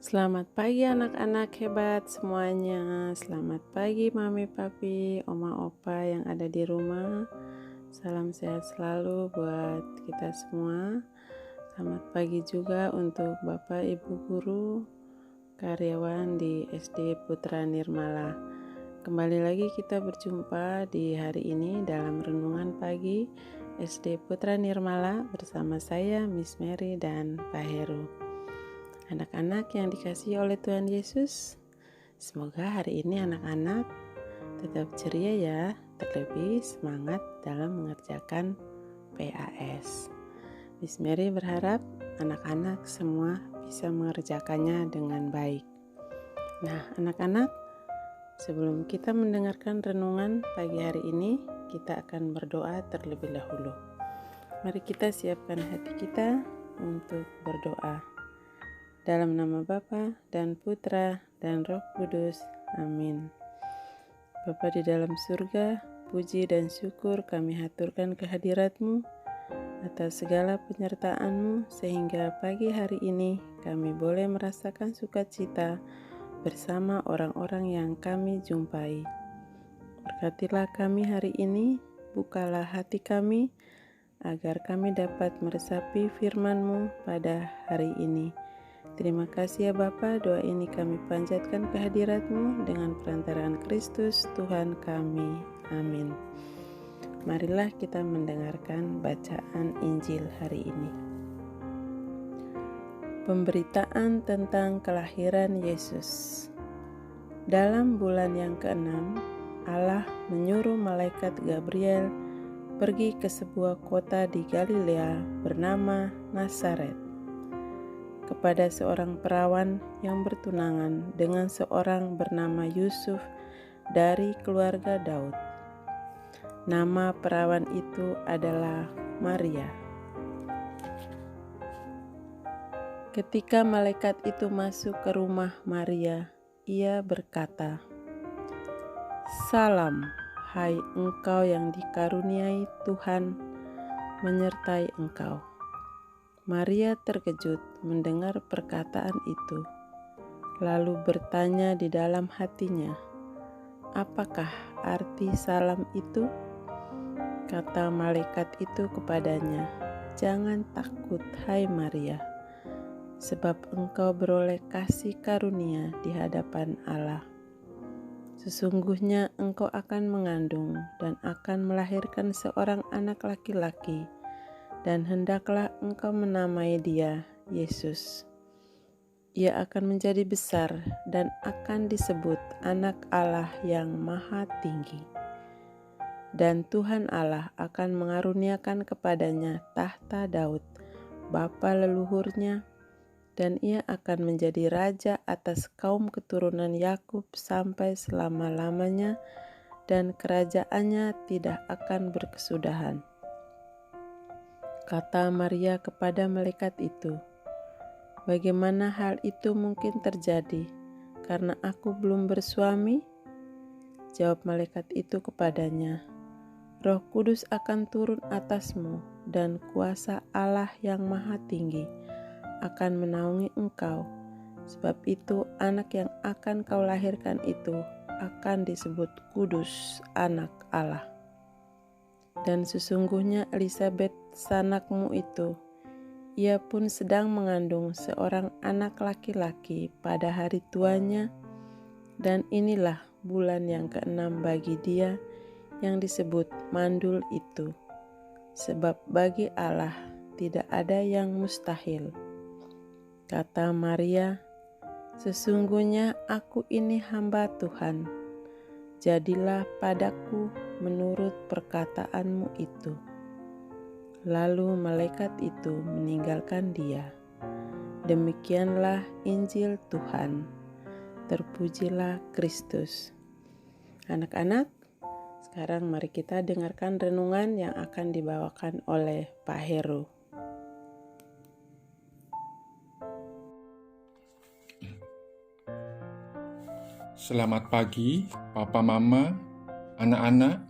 Selamat pagi anak-anak hebat semuanya. Selamat pagi mami papi, oma opa yang ada di rumah. Salam sehat selalu buat kita semua. Selamat pagi juga untuk Bapak Ibu guru, karyawan di SD Putra Nirmala. Kembali lagi kita berjumpa di hari ini dalam renungan pagi SD Putra Nirmala bersama saya Miss Mary dan Pak Heru. Anak-anak yang dikasihi oleh Tuhan Yesus, semoga hari ini anak-anak tetap ceria ya, terlebih semangat dalam mengerjakan PAS. Miss Mary berharap anak-anak semua bisa mengerjakannya dengan baik. Nah, anak-anak, sebelum kita mendengarkan renungan pagi hari ini, kita akan berdoa terlebih dahulu. Mari kita siapkan hati kita untuk berdoa. Dalam nama Bapa dan Putra dan Roh Kudus. Amin. Bapa di dalam surga, puji dan syukur kami haturkan kehadirat-Mu atas segala penyertaan-Mu sehingga pagi hari ini kami boleh merasakan sukacita bersama orang-orang yang kami jumpai. Berkatilah kami hari ini, bukalah hati kami agar kami dapat meresapi firman-Mu pada hari ini. Terima kasih ya Bapa, doa ini kami panjatkan kehadirat-Mu dengan perantaraan Kristus Tuhan kami. Amin. Marilah kita mendengarkan bacaan Injil hari ini. Pemberitaan tentang kelahiran Yesus. Dalam bulan yang ke-6, Allah menyuruh malaikat Gabriel pergi ke sebuah kota di Galilea bernama Nazaret, kepada seorang perawan yang bertunangan dengan seorang bernama Yusuf dari keluarga Daud. Nama perawan itu adalah Maria. Ketika malaikat itu masuk ke rumah Maria, ia berkata, "Salam, hai engkau yang dikaruniai Tuhan menyertai engkau." Maria terkejut mendengar perkataan itu, lalu bertanya di dalam hatinya, "Apakah arti salam itu?" Kata malaikat itu kepadanya, "Jangan takut, hai Maria, sebab engkau beroleh kasih karunia di hadapan Allah. Sesungguhnya engkau akan mengandung dan akan melahirkan seorang anak laki-laki, dan hendaklah engkau menamai dia Yesus. Ia akan menjadi besar dan akan disebut Anak Allah yang Maha Tinggi. Dan Tuhan Allah akan mengaruniakan kepadanya tahta Daud, bapa leluhurnya, dan ia akan menjadi raja atas kaum keturunan Yakub sampai selama-lamanya, dan kerajaannya tidak akan berkesudahan." Kata Maria kepada malaikat itu, "Bagaimana hal itu mungkin terjadi, karena aku belum bersuami?" Jawab malaikat itu kepadanya, "Roh Kudus akan turun atasmu, dan kuasa Allah yang Maha Tinggi akan menaungi engkau. Sebab itu anak yang akan kau lahirkan itu akan disebut Kudus, Anak Allah. Dan sesungguhnya Elisabet sanakmu itu, ia pun sedang mengandung seorang anak laki-laki pada hari tuanya, dan inilah bulan yang ke-6 bagi dia yang disebut mandul itu, sebab bagi Allah tidak ada yang mustahil." Kata Maria, "Sesungguhnya aku ini hamba Tuhan, jadilah padaku menurut perkataanmu itu." Lalu malaikat itu meninggalkan dia. Demikianlah Injil Tuhan. Terpujilah Kristus. Anak-anak, sekarang mari kita dengarkan renungan yang akan dibawakan oleh Pak Heru. Selamat pagi, Papa Mama, anak-anak,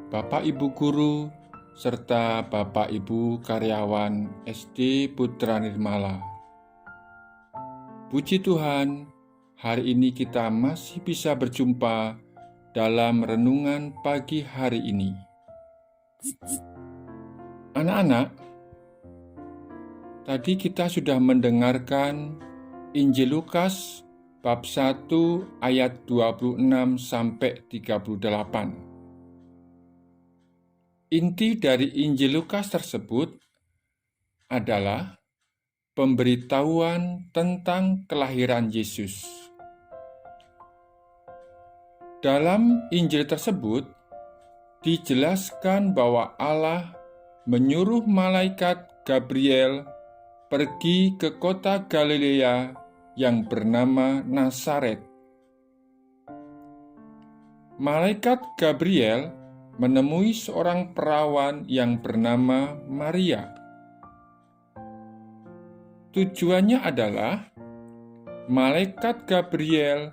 Bapak Ibu guru, serta Bapak Ibu karyawan SD Putra Nirmala. Puji Tuhan, hari ini kita masih bisa berjumpa dalam renungan pagi hari ini. Anak-anak, tadi kita sudah mendengarkan Injil Lukas bab 1 ayat 26 sampai 38. Inti dari Injil Lukas tersebut adalah pemberitahuan tentang kelahiran Yesus. Dalam Injil tersebut dijelaskan bahwa Allah menyuruh malaikat Gabriel pergi ke kota Galilea yang bernama Nazaret. Malaikat Gabriel menemui seorang perawan yang bernama Maria. Tujuannya adalah malaikat Gabriel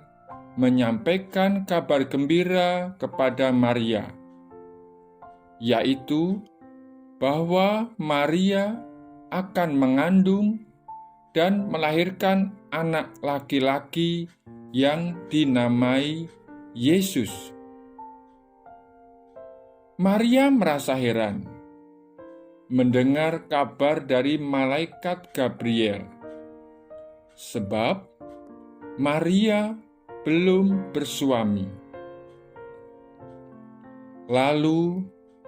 menyampaikan kabar gembira kepada Maria, yaitu bahwa Maria akan mengandung dan melahirkan anak laki-laki yang dinamai Yesus. Maria merasa heran mendengar kabar dari malaikat Gabriel, sebab Maria belum bersuami. Lalu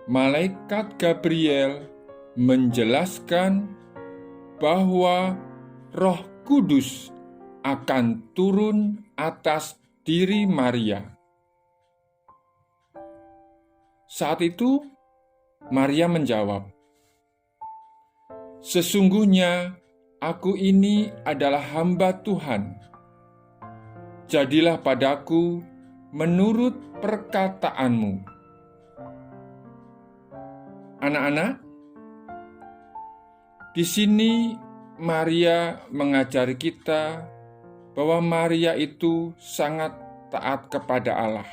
malaikat Gabriel menjelaskan bahwa Roh Kudus akan turun atas diri Maria. Saat itu Maria menjawab, "Sesungguhnya aku ini adalah hamba Tuhan. Jadilah padaku menurut perkataanmu." Anak-anak, di sini Maria mengajari kita bahwa Maria itu sangat taat kepada Allah.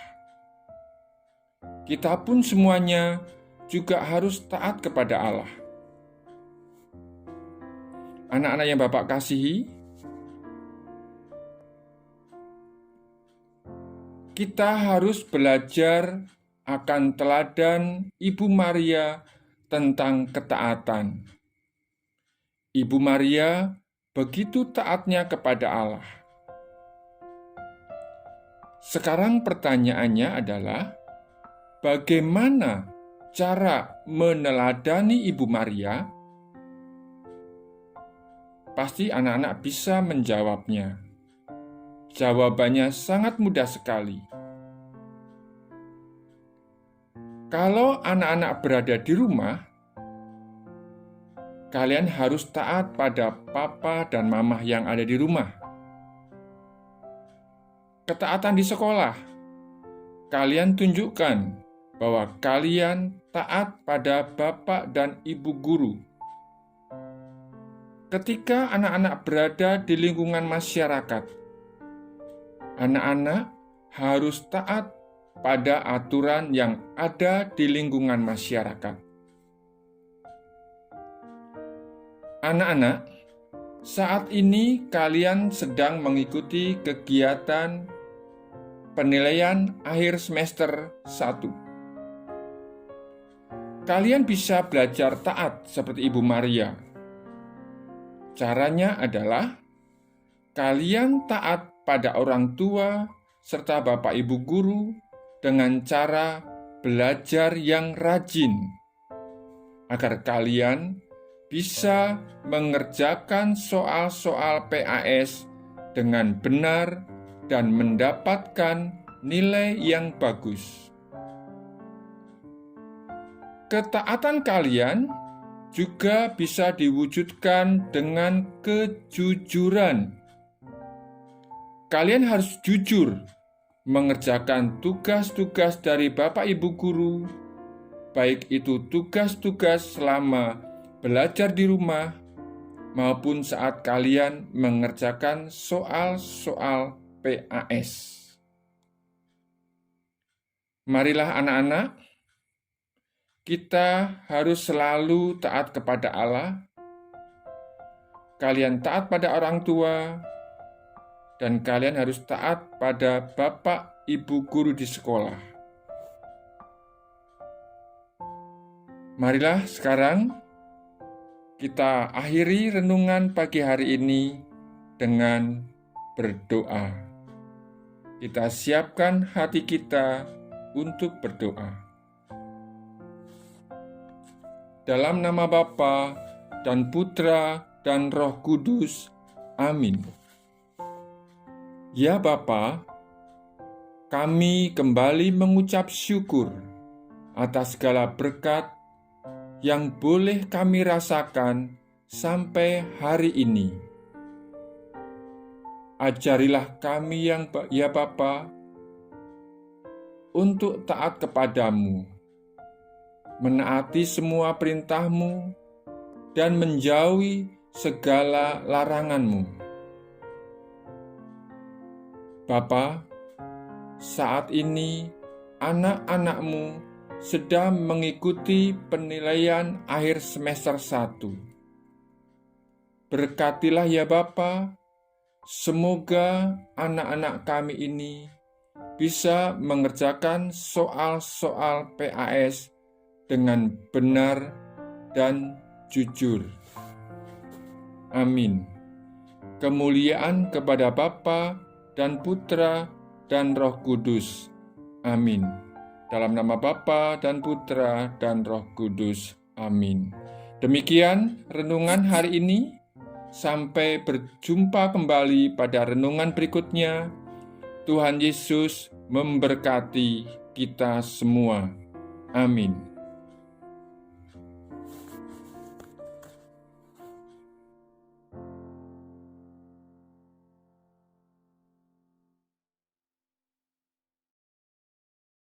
Kita pun semuanya juga harus taat kepada Allah. Anak-anak yang Bapak kasihi, kita harus belajar akan teladan Ibu Maria tentang ketaatan. Ibu Maria begitu taatnya kepada Allah. Sekarang pertanyaannya adalah, bagaimana cara meneladani Ibu Maria? Pasti anak-anak bisa menjawabnya. Jawabannya sangat mudah sekali. Kalau anak-anak berada di rumah, kalian harus taat pada papa dan mama yang ada di rumah. Ketaatan di sekolah, kalian tunjukkan bahwa kalian taat pada bapak dan ibu guru. Ketika anak-anak berada di lingkungan masyarakat, anak-anak harus taat pada aturan yang ada di lingkungan masyarakat. Anak-anak, saat ini kalian sedang mengikuti kegiatan penilaian akhir semester 1. Kalian bisa belajar taat seperti Ibu Maria. Caranya adalah kalian taat pada orang tua serta bapak ibu guru dengan cara belajar yang rajin, agar kalian bisa mengerjakan soal-soal PAS dengan benar dan mendapatkan nilai yang bagus. Ketaatan kalian juga bisa diwujudkan dengan kejujuran. Kalian harus jujur mengerjakan tugas-tugas dari Bapak Ibu guru, baik itu tugas-tugas selama belajar di rumah maupun saat kalian mengerjakan soal-soal PAS. Marilah anak-anak, kita harus selalu taat kepada Allah. Kalian taat pada orang tua, dan kalian harus taat pada bapak ibu guru di sekolah. Marilah sekarang kita akhiri renungan pagi hari ini dengan berdoa. Kita siapkan hati kita untuk berdoa. Dalam nama Bapa dan Putra dan Roh Kudus. Amin. Ya Bapa, kami kembali mengucap syukur atas segala berkat yang boleh kami rasakan sampai hari ini. Ajarilah kami ya Bapa, untuk taat kepadamu, menaati semua perintah-Mu, dan menjauhi segala larangan-Mu. Bapa, saat ini anak-anak-Mu sedang mengikuti penilaian akhir semester 1. Berkatilah ya Bapa, semoga anak-anak kami ini bisa mengerjakan soal-soal PAS dengan benar dan jujur. Amin. Kemuliaan kepada Bapa dan Putra dan Roh Kudus. Amin. Dalam nama Bapa dan Putra dan Roh Kudus. Amin. Demikian renungan hari ini. Sampai berjumpa kembali pada renungan berikutnya. Tuhan Yesus memberkati kita semua. Amin.